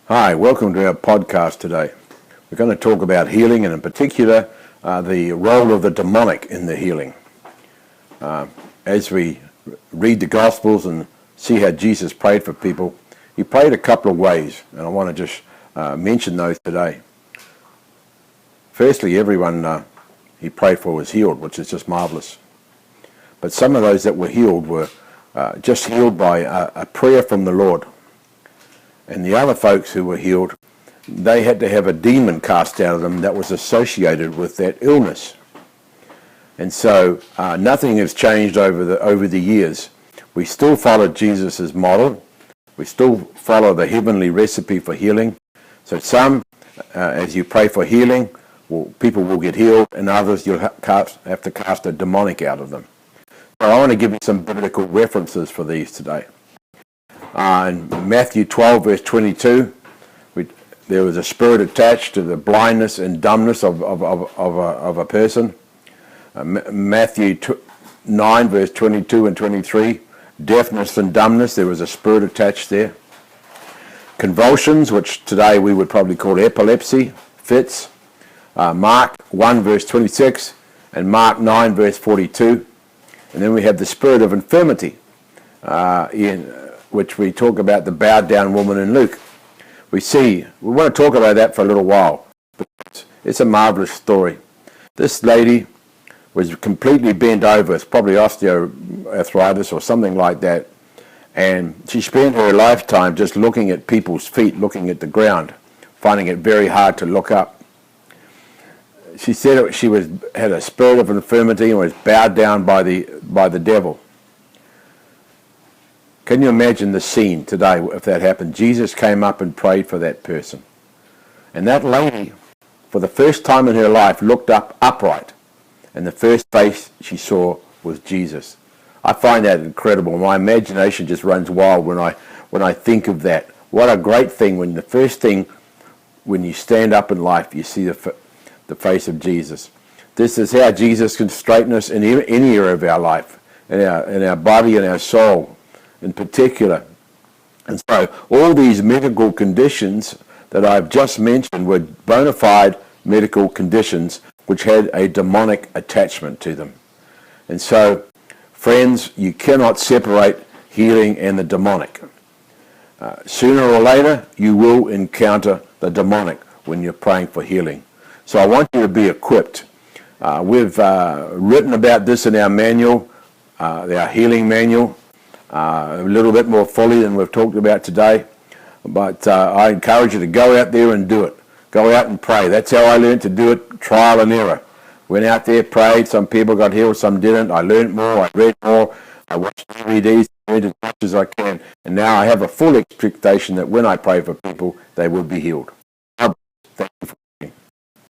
Hi, welcome to our podcast today. We're going to talk about healing and in particular the role of the demonic in the healing. As we read the Gospels and see how Jesus prayed for people, he prayed a couple of ways, and I want to just mention those today. Firstly, everyone he prayed for was healed, which is just marvelous. But some of those that were healed were just healed by a prayer from the Lord. And the other folks who were healed, they had to have a demon cast out of them that was associated with that illness. And so nothing has changed over the years. We still follow Jesus' model. We still follow the heavenly recipe for healing. So some, as you pray for healing, people will get healed, and others you'll have to cast a demonic out of them. So I want to give you some biblical references for these today. In Matthew 12, verse 22, there was a spirit attached to the blindness and dumbness of a person. Matthew 9, verse 22 and 23, deafness and dumbness, there was a spirit attached there. Convulsions, which today we would probably call epilepsy, fits. Mark 1, verse 26, and Mark 9, verse 42. And then we have the spirit of infirmity, which we talk about the bowed down woman in Luke. We want to talk about that for a little while. It's a marvelous story. This lady was completely bent over. It's probably osteoarthritis or something like that. And she spent her lifetime just looking at people's feet, looking at the ground, finding it very hard to look up. She said she had a spirit of infirmity and was bowed down by the devil. Can you imagine the scene today if that happened? Jesus came up and prayed for that person. And that lady, for the first time in her life, looked up upright. And the first face she saw was Jesus. I find that incredible. My imagination just runs wild when I think of that. What a great thing when you stand up in life, you see the face of Jesus. This is how Jesus can straighten us in any area of our life, in our body and our soul in particular. And so all these medical conditions that I've just mentioned were bona fide medical conditions which had a demonic attachment to them. And so, friends, you cannot separate healing and the demonic. Sooner or later, you will encounter the demonic when you're praying for healing. So I want you to be equipped. We've written about this in our manual, our healing manual, a little bit more fully than we've talked about today. But I encourage you to go out there and do it. Go out and pray. That's how I learned to do it, trial and error. Went out there, prayed. Some people got healed, some didn't. I learned more, I read more. I watched DVDs, read as much as I can. And now I have a full expectation that when I pray for people, they will be healed. Thank you for